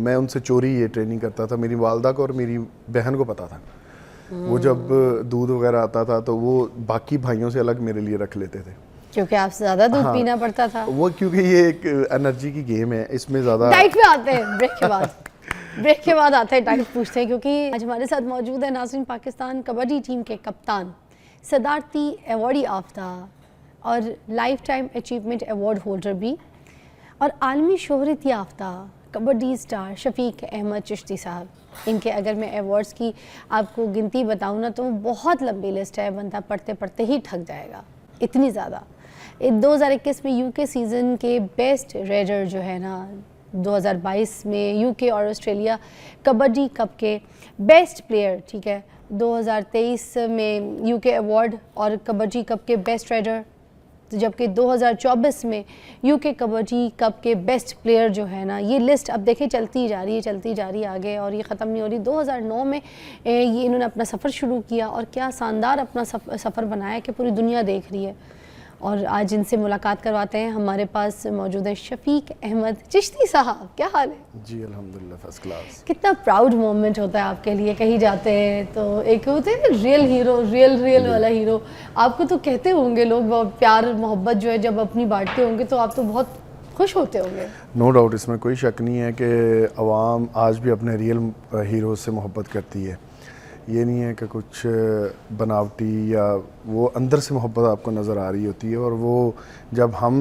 मैं उनसे चोरी ये ट्रेनिंग करता था। मेरी वालदा को और मेरी बहन को पता था। वो जब दूध वगैरह आता था तो वो बाकी भाइयों से अलग मेरे लिए रख लेते थे, क्योंकि आपसे ज़्यादा दूध हाँ, पीना पड़ता था। वो क्योंकि ये एक एनर्जी की गेम है, इसमें ज़्यादा डाइट पे आते हैं ब्रेक के बाद। ब्रेक के बाद आते हैं डाइट पूछते हैं, क्योंकि आज हमारे साथ मौजूद है नाज़रीन पाकिस्तान कबड्डी टीम के कप्तान, सदारती अवार्डी याफ्ता और life time achievement award holder भी, और आलमी शोहरत याफ्ता कबड्डी स्टार शफीक अहमद चिश्ती साहब। इनके अगर मैं अवार्ड्स की आपको गिनती बताऊँ ना तो बहुत लंबी लिस्ट है, बंदा पढ़ते पढ़ते ही थक जाएगा, इतनी ज़्यादा। 2021 में यूके सीज़न के बेस्ट रेडर जो है ना, 2022 में यूके और ऑस्ट्रेलिया कबड्डी कप के बेस्ट प्लेयर, ठीक है, 2023 में यूके अवार्ड और कबड्डी कप के बेस्ट रेडर, जबकि 2024 में यूके कबड्डी कप के बेस्ट प्लेयर जो है ना, ये लिस्ट अब देखें चलती जा रही है आगे, और ये ख़त्म नहीं हो रही। 2009 में ये इन्होंने अपना सफ़र शुरू किया और क्या शानदार अपना सफ़र बनाया कि पूरी दुनिया देख रही है। और आज इनसे मुलाकात करवाते हैं, हमारे पास मौजूद है शफीक अहमद चिश्ती साहब। क्या हाल है? जी अल्हम्दुलिल्लाह फर्स्ट क्लास। कितना प्राउड मोमेंट होता है आपके लिए, कहीं जाते हैं तो एक होते हैं ना रियल हीरो, रियल वाला हीरो, आपको तो कहते होंगे लोग, प्यार मोहब्बत जो है जब अपनी बांटते होंगे तो आप तो बहुत खुश होते होंगे। नो डाउट, इसमें कोई शक नहीं है कि अवाम आज भी अपने रियल हीरो से मोहब्बत करती है। ये नहीं है कि कुछ बनावटी या वो अंदर से मोहब्बत आपको नज़र आ रही होती है, और वो जब हम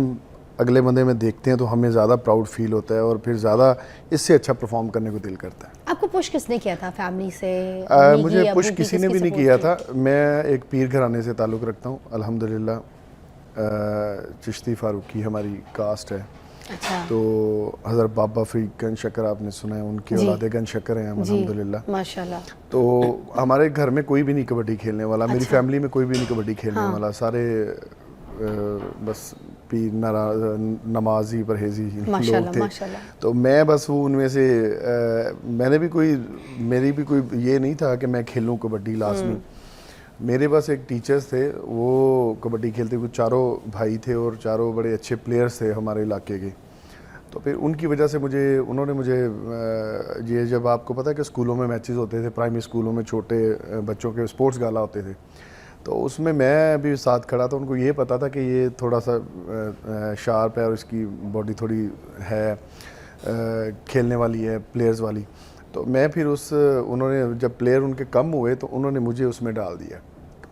अगले बंदे में देखते हैं तो हमें ज़्यादा प्राउड फील होता है और फिर ज़्यादा इससे अच्छा परफॉर्म करने को दिल करता है। आपको पुश किसने किया था फैमिली से? मुझे पुश किसी ने भी नहीं किया था। मैं एक पीर घराने से ताल्लुक़ रखता हूँ अल्हम्दुलिल्लाह। चिश्ती फारूकी हमारी कास्ट है। अच्छा। तो हज़रत बाबा फरीद गन शक्कर आपने सुना है, उनके औलादे गन शक्कर हैं अल्हम्दुलिल्लाह, माशाल्लाह। तो हमारे घर में कोई भी नहीं कबड्डी खेलने वाला। अच्छा। मेरी फैमिली में कोई भी नहीं कबड्डी खेलने वाला, सारे बस पीर नमाजी परहेजी लोग थे। तो मैं बस वो उनमें से मैंने भी कोई, मेरी भी कोई ये नहीं था कि मैं खेलूँ कबड्डी लाजमी। मेरे पास एक टीचर्स थे, वो कबड्डी खेलते हुए, चारों भाई थे और चारों बड़े अच्छे प्लेयर्स थे हमारे इलाके के। तो फिर उनकी वजह से उन्होंने मुझे ये, जब आपको पता है कि स्कूलों में मैचेस होते थे, प्राइमरी स्कूलों में छोटे बच्चों के स्पोर्ट्स गाला होते थे, तो उसमें मैं भी साथ खड़ा था। उनको ये पता था कि ये थोड़ा सा शार्प है और इसकी बॉडी थोड़ी है, खेलने वाली है, प्लेयर्स वाली। तो मैं फिर उन्होंने जब प्लेयर उनके कम हुए तो उन्होंने मुझे उसमें डाल दिया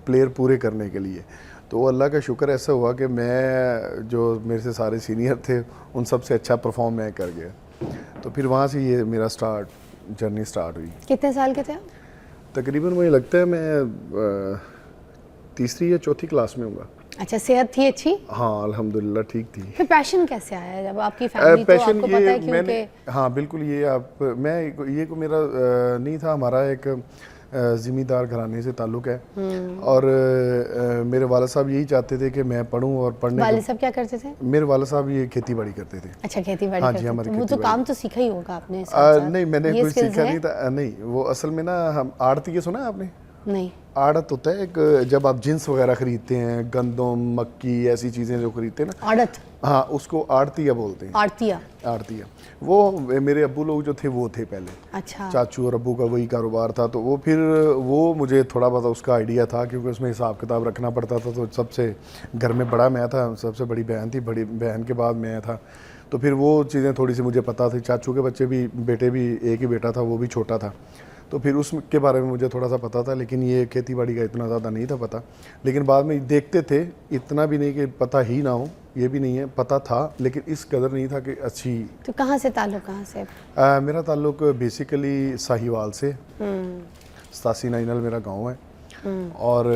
प्लेयर पूरे करने के लिए। तो अल्लाह का शुक्र ऐसा हुआ कि मैं, जो मेरे से सारे सीनियर थे, उन सब से अच्छा परफॉर्म मैं कर गया। तो फिर वहाँ से ये मेरा जर्नी स्टार्ट हुई। कितने साल के थे आप? तकरीबन मुझे लगता है मैं तीसरी या चौथी क्लास में हूँगा। अच्छा, सेहत थी अच्छी? हाँ अल्हम्दुलिल्लाह ठीक थी। फिर पैशन कैसे आया जब आपकी फैमिली, तो आपको पता है कि मैंने, हाँ बिल्कुल, ये को मेरा नहीं था। हमारा एक ज़िम्मेदार घराने से ताल्लुक़ है, और मेरे वाला साहब यही चाहते थे कि मैं पढूं और पढ़ने। वाले साहब क्या करते थे? मेरे वाला साहब ये खेती बाड़ी करते थे। अच्छा, खेती बाड़ी हाँ करते जी, हमारी थे। वो तो काम तो सीखा ही होगा आपने नहीं, मैंने कुछ सीखा नहीं था। नहीं, वो असल में ना, हम आड़ती सुना है आपने? नहीं। आड़त होता है एक, जब आप जिन्स वगैरह खरीदते हैं, गंदम, मक्की, ऐसी चीज़ें जो खरीदते हैं ना, आड़त, हाँ उसको आड़तिया बोलते हैं। आड़तिया वो मेरे अब्बू लोग जो थे वो थे पहले। अच्छा। चाचू और अब्बू का वही कारोबार था। तो वो फिर वो मुझे थोड़ा बहुत उसका आइडिया था, क्योंकि उसमें हिसाब किताब रखना पड़ता था। तो सबसे घर में बड़ा मैं था, सबसे बड़ी बहन थी, बड़ी बहन के बाद मैं था। तो फिर वो चीज़ें थोड़ी सी मुझे पता थी। चाचू के बच्चे भी, बेटे भी, एक ही बेटा था, वो भी छोटा था, तो फिर उसके बारे में मुझे थोड़ा सा पता था। लेकिन ये खेती बाड़ी का इतना ज़्यादा नहीं था पता। लेकिन बाद में देखते थे, इतना भी नहीं कि पता ही ना हो, ये भी नहीं है, पता था, लेकिन इस कदर नहीं था कि अच्छी। तो कहाँ से ताल्लुक़, कहाँ से? मेरा ताल्लुक़ बेसिकली साहिवाल से। 87 नाइनल मेरा गांव है। और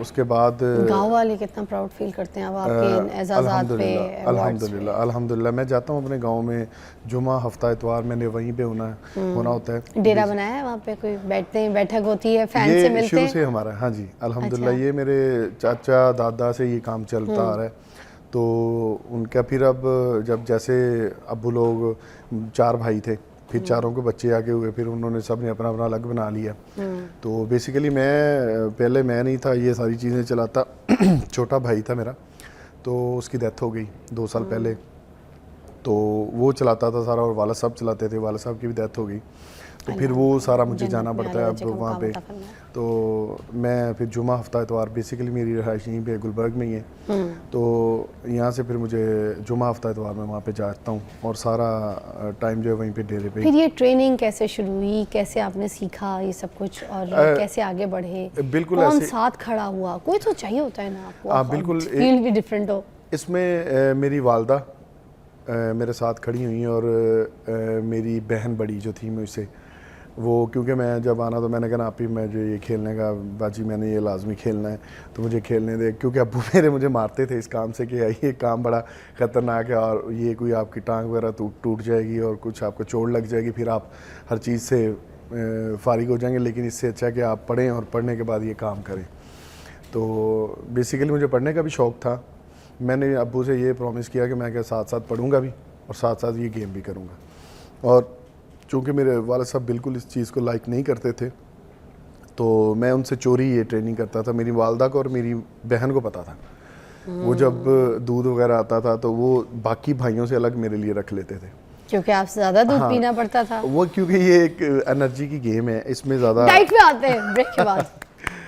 उसके बाद गांव वाले कितना प्राउड फील करते हैं अब आपके एजाज़ात पे। अल्हम्दुलिल्लाह मैं जाता हूँ अपने गांव में, जुमा, हफ्ता, इतवार मैंने वहीं पे होना होता है। डेरा बनाया है वहाँ पे, कोई बैठते हैं, बैठक होती है, फैन से मिलते हैं? शुरू से हमारा, हाँ जी अल्हम्दुलिल्लाह। ये मेरे चाचा दादा से ये काम चलता आ रहा है। तो उनका फिर अब जब जैसे अब्बू लोग 4 भाई थे, फिर चारों के बच्चे आगे हुए, फिर उन्होंने सब ने अपना अपना अलग बना लिया। तो बेसिकली पहले मैं नहीं था ये सारी चीज़ें चलाता। छोटा भाई था मेरा, तो उसकी डेथ हो गई 2 साल पहले। तो वो चलाता था सारा और वाला साहब चलाते थे, वाला साहब की भी डेथ हो गई, तो फिर वो सारा मुझे जाना पड़ता है अब वहाँ पे। तो मैं फिर जुमा हफ्ता इतवार, बेसिकली मेरी रहाइश यहीं पे गुलबर्ग में ही है, तो यहाँ से फिर मुझे जुमा हफ्ता इतवार में वहाँ पे जाता हूँ और सारा टाइम जो है वहीं पे डेरे पे। फिर ये ट्रेनिंग कैसे शुरू हुई, कैसे आपने सीखा ये सब कुछ और कैसे आगे बढ़े? बिल्कुल कौन ऐसे साथ खड़ा हुआ? कोई तो चाहिए होता है ना आपको, बिल्कुल फील्ड भी डिफरेंट हो। इसमें मेरी वालदा मेरे साथ खड़ी हुई और मेरी बहन बड़ी जो थी मुझसे, वो क्योंकि मैं जब आना तो मैंने कहा आप ही मैं जो ये खेलने का बाजी मैंने ये लाजमी खेलना है तो मुझे खेलने दे, क्योंकि अब्बू मेरे मुझे मारते थे इस काम से कि ये काम बड़ा ख़तरनाक है और ये कोई आपकी टांग वगैरह टूट जाएगी और कुछ आपको चोट लग जाएगी, फिर आप हर चीज़ से फारिग हो जाएंगे, लेकिन इससे अच्छा कि आप पढ़ें और पढ़ने के बाद ये काम करें। तो बेसिकली मुझे पढ़ने का भी शौक़ था। मैंने अब्बू से ये प्रॉमिस किया कि मैं क्या साथ साथ पढ़ूंगा भी और साथ साथ ये गेम भी करूंगा। और चूँकि मेरे वालिद साहब बिल्कुल इस चीज़ को लाइक नहीं करते थे, तो मैं उनसे चोरी ये ट्रेनिंग करता था। मेरी वालदा को और मेरी बहन को पता था, वो जब दूध वगैरह आता था तो वो बाकी भाइयों से अलग मेरे लिए रख लेते थे, क्योंकि आपसे ज़्यादा दूध पीना पड़ता था। वो क्योंकि ये एक एनर्जी की गेम है, इसमें ज़्यादा डाइट पे आते हैं ब्रेक के बाद।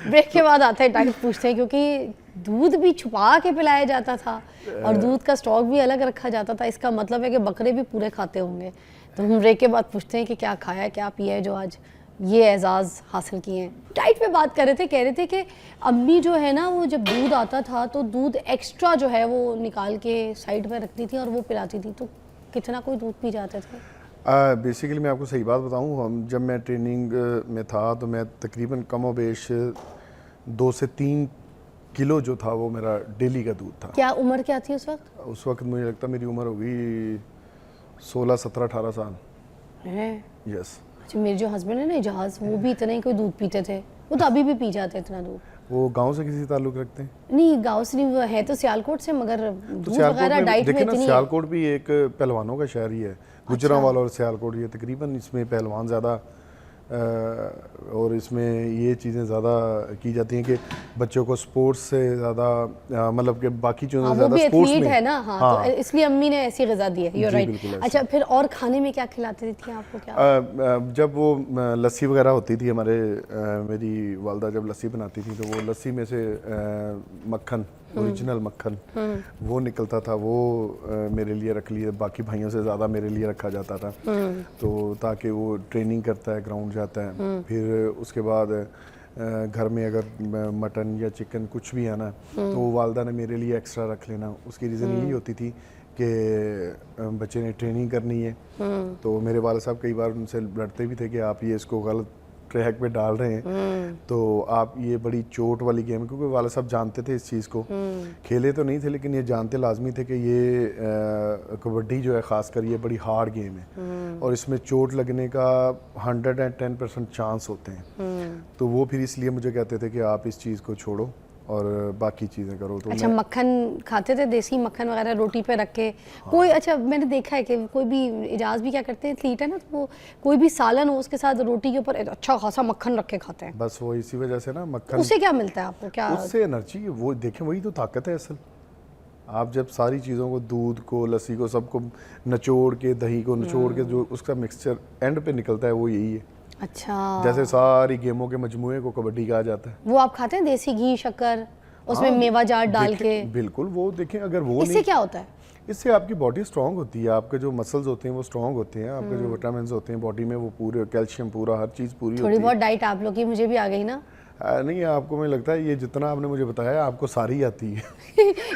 ब्रेक के बाद आते हैं डाइट पूछते हैं, क्योंकि दूध भी छुपा के पिलाया जाता था और दूध का स्टॉक भी अलग रखा जाता था। इसका मतलब है कि बकरे भी पूरे खाते होंगे। तो हम ब्रेक के बाद पूछते हैं कि क्या खाया है, क्या पिया है जो आज ये एजाज़ हासिल किए हैं। डाइट पे बात कर रहे थे, कह रहे थे कि अम्मी जो है ना वो जब दूध आता था तो दूध एक्स्ट्रा जो है वो निकाल के साइड में रखती थी और वो पिलाती थी। तो कितना कोई दूध पी जाते थे? बेसिकली मैं आपको सही बात बताऊं, हम जब मैं ट्रेनिंग में था तो मैं तकरीबन कम बेश 2 से 3 किलो जो था वो मेरा डेली का दूध था। क्या उम्र क्या थी उस वक्त? उस वक्त मुझे लगता मेरी उम्र होगी 16, 17, 18 साल है। यस। अच्छा, मेरे जो हस्बैंड है ना इजाज़, वो भी इतना ही कोई दूध पीते थे, वो तो अभी भी पी जाते हैं इतना दूध। वो गांव से किसी ताल्लुक रखते हैं? नहीं, गांव से नहीं, वो है तो सियालकोट से, मगर दूध वगैरह डाइट में इतनी। सियालकोट भी एक पहलवानों का शहर ही है, गुजरांवाला और सियालकोट, ये तकरीबन इसमें पहलवान ज़्यादा और इसमें ये चीज़ें ज़्यादा की जाती हैं कि बच्चों को स्पोर्ट्स से ज़्यादा मतलब कि बाकी चीज़ों से ज़्यादा स्पोर्ट्स में है ना। हाँ, तो इसलिए अम्मी ने ऐसी ग़िज़ा दी है। You right. अच्छा, फिर और खाने में क्या खिलाती थी आपको? क्या जब वो लस्सी वगैरह होती थी हमारे मेरी वालदा जब लस्सी बनाती थी तो वो लस्सी में से मक्खन, ओरिजिनल मक्खन वो निकलता था, वो मेरे लिए रख लिए, बाकी भाइयों से ज़्यादा मेरे लिए रखा जाता था। तो ताकि वो ट्रेनिंग करता है, ग्राउंड जाता है, फिर उसके बाद घर में अगर मटन या चिकन कुछ भी आना तो वालदा ने मेरे लिए एक्स्ट्रा रख लेना। उसकी रीज़न यही होती थी कि बच्चे ने ट्रेनिंग करनी है। तो मेरे वाले साहब कई बार उनसे लड़ते भी थे कि आप ये इसको गलत ट्रैक पे डाल रहे हैं, तो आप ये बड़ी चोट वाली गेम, क्योंकि वाले साहब जानते थे इस चीज़ को, खेले तो नहीं थे लेकिन ये जानते लाजमी थे कि ये कबड्डी जो है ख़ासकर ये बड़ी हार्ड गेम है और इसमें चोट लगने का 110% चांस होते हैं। तो वो फिर इसलिए मुझे कहते थे कि आप इस चीज़ को छोड़ो और बाकी चीज़ें करो। तो अच्छा, मक्खन खाते थे, देसी मक्खन वगैरह रोटी पे रख के? हाँ। कोई, अच्छा मैंने देखा है कि कोई भी इजाज़ भी क्या करते हैं, एथलीट है ना, तो वो कोई भी सालन हो उसके साथ रोटी के ऊपर अच्छा खासा मक्खन रख के खाते हैं। बस वो इसी वजह से ना मक्खन, उससे क्या मिलता है आपको? क्या उससे एनर्जी, वो देखें वही तो ताकत है असल। आप जब सारी चीज़ों को, दूध को, लस्सी को, सबको निचोड़ के, दही को निचोड़ के जो उसका मिक्सचर एंड पे निकलता है वो यही है। अच्छा, जैसे सारी गेमों के मजमूए को कबड्डी कहा जाता है। वो आप खाते हैं देसी घी, शक्कर, उसमें मेवा जाट डाल के? बिल्कुल। वो देखें, अगर वो इससे क्या होता है? इससे आपकी बॉडी स्ट्रांग होती है, आपके जो मसल्स होते हैं वो स्ट्रांग होते हैं, आपके जो विटामिन होते हैं बॉडी में वो पूरे, कैल्शियम पूरा, हर चीज़ पूरी होती है। थोड़ी बहुत डाइट आप लोग की मुझे भी आ गई ना? नहीं, आपको मुझे लगता है ये जितना आपने मुझे बताया आपको सारी आती है।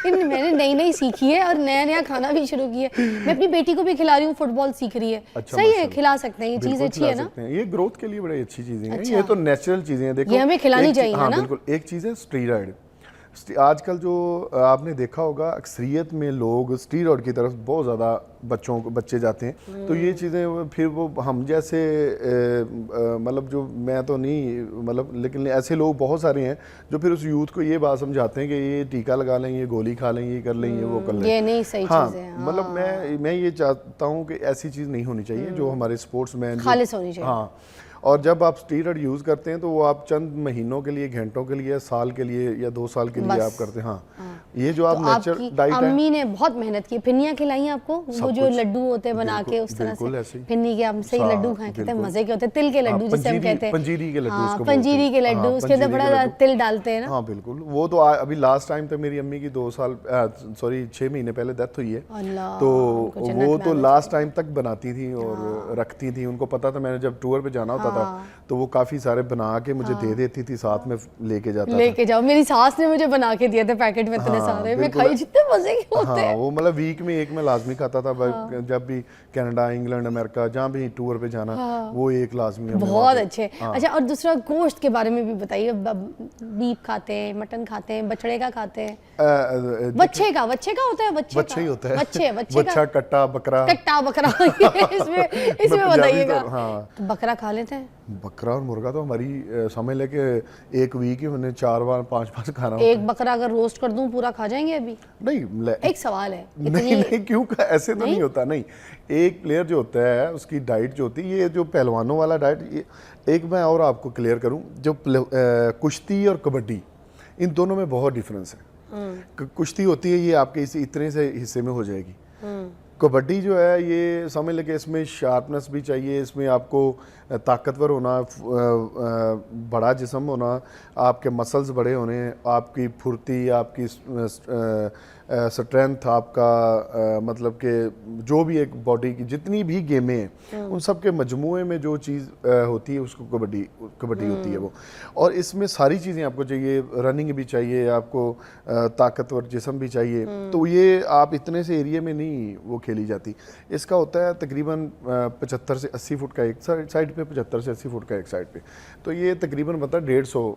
मैंने नई नई सीखी है और नया नया खाना भी शुरू किया है। मैं अपनी बेटी को भी खिला रही हूँ, फुटबॉल सीख रही है। अच्छा, सही है, खिला सकते हैं, ये चीज़ अच्छी है ना? ये ग्रोथ के लिए बड़ी अच्छी चीज़ें हैं। ये तो नेचुरल चीज़ें हैं। देखो, ये हमें खिलानी चाहिए ना? बिल्कुल। एक चीज़ है स्टीरॉयड। आजकल जो आपने देखा होगा अक्सरियत में लोग स्टीरॉयड की तरफ बहुत ज़्यादा बच्चे जाते हैं। तो ये चीज़ें फिर वो हम जैसे मतलब जो, मैं तो नहीं मतलब, लेकिन ऐसे लोग बहुत सारे हैं जो फिर उस यूथ को ये बात समझाते हैं कि ये टीका लगा लें, ये गोली खा लें, ये कर लें, ये वो कर लें। ये नहीं सही चीज़ है। मतलब मैं ये चाहता हूँ कि ऐसी चीज़ नहीं होनी चाहिए जो हमारे स्पोर्ट्स मैन खालिस होनी चाहिए। हाँ, और जब आप स्टीरॉयड यूज़ करते हैं तो वो आप चंद महीनों के लिए, घंटों के लिए, साल के लिए या 2 साल के लिए आप करते हैं। हाँ, ये जो आप तो नेचर आपकी डाइट है, अम्मी ने बहुत मेहनत की, फिन्नियाँ खिलाई आपको, वो जो कुछ। लड्डू होते हैं बना के उस तरह बिल्कुल से ऐसे ही। फिन्नी के हमसे ही लड्डू खाए, कहते हैं मजे के होते हैं, तिल के लड्डू जिसे हम कहते हैं, पंजीरी के लड्डू हाँ, उसको बोलते हैं। पंजीरी के लड्डू, हाँ, उसके अंदर पंजीरी बड़ा के ज़्यादा लड्डू। तिल डालते हैं ना। हाँ बिल्कुल, वो तो अभी लास्ट टाइम तक मेरी अम्मी की 6 महीने पहले डेथ हुई है, अल्लाह, तो उनको जन्नत वो में तो आना लास्ट टाइम तक बनाती थी और रखती थी। उनको पता था मैंने जब टूर पे जाना होता था तो वो काफ़ी सारे बना के मुझे दे देती थी, साथ में लेके जाता था। लेके जाओ, मेरी सास ने मुझे बना के दिए थे पैकेट में इतने सारे, मैं खाई, जितने मजे के होते हैं। हाँ, वो मतलब वीक में एक में लाजमी खाता था। जब भी कनाडा, इंग्लैंड, अमेरिका जहाँ भी टूर पे जाना, वो एक लाजमी हमें बहुत वहाँ पे- अच्छे। अच्छा, और दूसरा गोश्त के बारे में भी बताइए, बीफ खाते हैं, मटन खाते हैं, बछड़े का खाते हैं, बच्चे का होता है, बच्चा ही होता है, बच्चे बच्चा, का कट्टा, बकरा। कट्टा बकरा इसमें बताइएगा। हाँ, तो बकरा खा लेते हैं? बकरा और मुर्गा तो हमारी समझ लेके एक वीक ही मैंने 4 बार 5 बार खाना होता एक बकरा अगर रोस्ट कर दूं पूरा खा जाएंगे अभी? नहीं, एक सवाल है, नहीं क्यों, ऐसे तो नहीं होता। नहीं, एक प्लेयर जो होता है उसकी डाइट जो होती है, ये जो पहलवानों वाला डाइट, ये एक मैं और आपको क्लियर करूं, जो कुश्ती और कबड्डी, इन दोनों में बहुत डिफरेंस है। कुश्ती होती है ये आपके इतने से हिस्से में हो जाएगी। कबड्डी जो है ये समझ लेके इसमें शार्पनेस भी चाहिए, इसमें आपको ताकतवर होना, बड़ा जिस्म होना, आपके मसल्स बड़े होने, आपकी फुर्ती, आपकी स्ट्रेंथ, आपका मतलब कि जो भी एक बॉडी की जितनी भी गेमें हैं उन सब के मजमूए में जो चीज़ होती है उसको कबड्डी होती है वो। और इसमें सारी चीज़ें आपको चाहिए, रनिंग भी चाहिए आपको, ताकतवर जिस्म भी चाहिए। तो ये आप इतने से एरिया में नहीं वो खेली जाती। इसका होता है तकरीबन 75 से 80 फुट का एक साइड पे, 75 से 80 फुट का एक साइड पे। तो ये तकरीबन मतलब 150।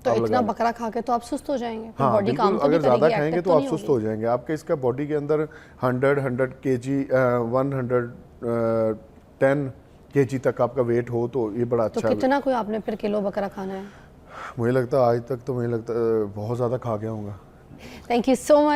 तो इतना बकरा खा के तो आप सुस्त हो जाएंगे, हाँ, बॉडी काम तो अगर ज़्यादा करेगी, खाएंगे एक्टिव तो आप नहीं सुस्त होगी। हो जाएंगे। आपके इसका बॉडी के अंदर 100 kg 110 kg तक आपका वेट हो तो ये बड़ा तो अच्छा। कितना कोई आपने फिर किलो बकरा खाना है? मुझे लगता है आज तक तो मुझे लगता है बहुत ज़्यादा खा गया हूँगा। Thank you so much